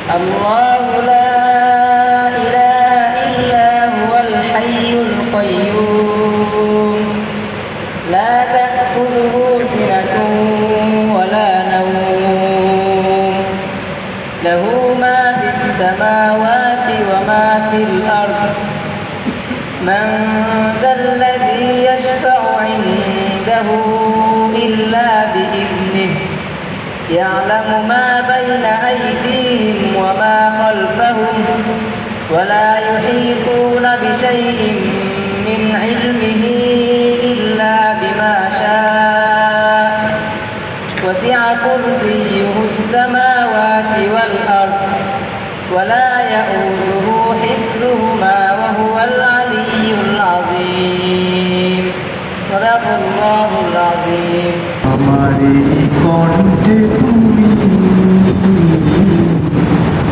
الله لا إله إلا هو الحي القيوم لا تأخذه سنة ولا نوم له ما في السماوات وما في الأرض من ذا الذي يشفع عنده إلا بإذنه يعلم ما بين أيديهم وما خلفهم ولا يحيطون بشيء من علمه إلا بما شاء وسع كرسيه السماوات والأرض ولا يؤوده حفظهما وهو العلي العظيم صدق الله العظيم हमारे कण्ठे তুমি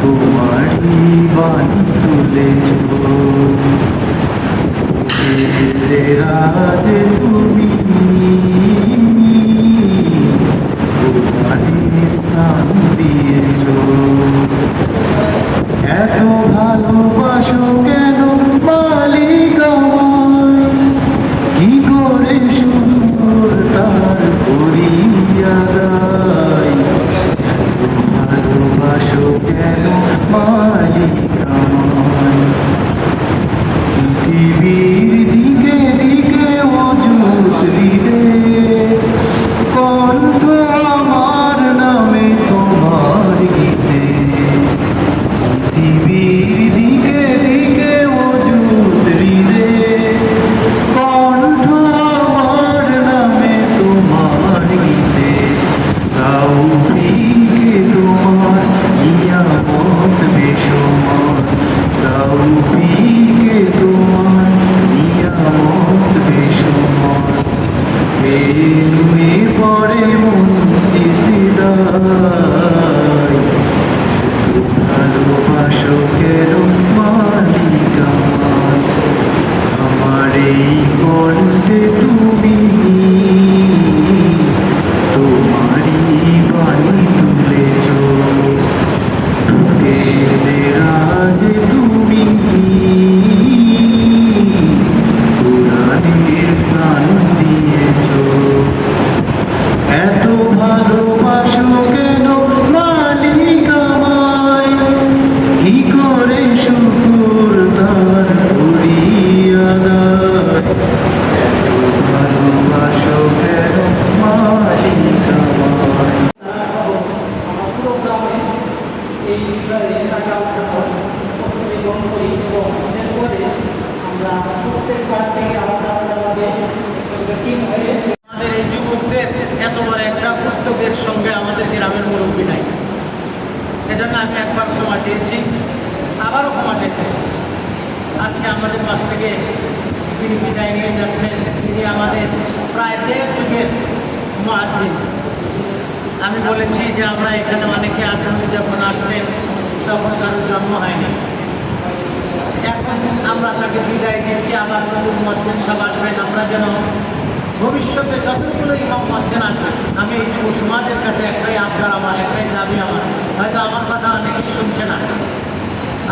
তোমারি বাণী তুলেছ রাজে তুমি তোমারি স্থান দিয়েছ এত ভালোবাসো কেন মালিক আমায় কি করে সুন্দর তার করিয়া দায় ভালোবাসো কেন মালিক আমায় পৃথিবীর দিকে দিকে অযুত হৃদে কণ্ঠ আমার নামে তোমার গীতে পৃথিবীর দিকে দিকে অযুত হৃদে কণ্ঠ আমার নামে তোমার গীতে তাওফীকে তোমার নিয়ামত বেশুমার তাওফীকে তোমার নিয়ামত বেশুমার নুয়ে পড়ে মন চিন্তায় ভালোবাসো কেন মালিক আমার আমার এই কণ্ঠে তুমি তোমারি বাণী তুলেছ রাজে তুমি কোরআনের স্থান দিয়েছ এত ভালোবাসো কেন মালিক আমায় কি করে শুকুর তার করিয়া দায় এত ভালোবাসো কেন মালিক আমায় এই বিষয়ে তাকে আলোচনা প্রথমে গ্রহণ করি এবং এরপরে আমরা প্রত্যেক ক্লাস থেকে আলাদা আলাদাভাবে টিম হয়ে আমাদের এই যুবকদের এত বড় একটা উদ্যোগের সঙ্গে আমাদের গ্রামের মুরব্বী নাই, এজন্য আমি একবার ক্ষমা চেয়েছি, আবারও ক্ষমা চেয়েছি। আজকে আমাদের মাছ থেকে তিনি বিদায় নিয়ে যাচ্ছেন, তিনি আমাদের প্রায় 1.5 যুগের মুয়াজ্জিন। আমি বলেছি যে আমরা এখানে অনেকে আসেন, যখন আসছেন তখন কারোর জন্ম হয়নি, এখন আমরা তাকে বিদায় দিচ্ছি। আবার নতুন মুয়াজ্জিন সাহেব আসবেন, আমরা যেন ভবিষ্যতে যতগুলো ইমাম মুয়াজ্জিন আসবেন, আমি এই যুব সমাজের কাছে একটাই আবদার আমার, একটাই দাবি আমার, হয়তো আমার কথা অনেকেই শুনছে না,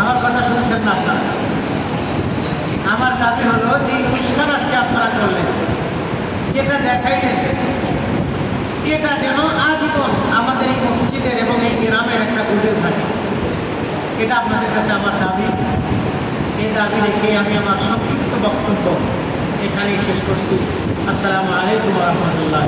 আমার কথা শুনছেন না আপনারা। আমার দাবি হলো যে অনুষ্ঠান আজকে আপনারা করলেন, যেটা দেখাইলেন, এটা যেন আজীবন আমাদের এই মসজিদের এবং এই গ্রামের একটা গুণের থাকে, এটা আপনাদের কাছে আমার দাবি। এই দাবি রেখে আমি আমার সংক্ষিপ্ত বক্তব্য এখানেই শেষ করছি। আসসালামু আলাইকুম ওয়া রাহমাতুল্লাহ।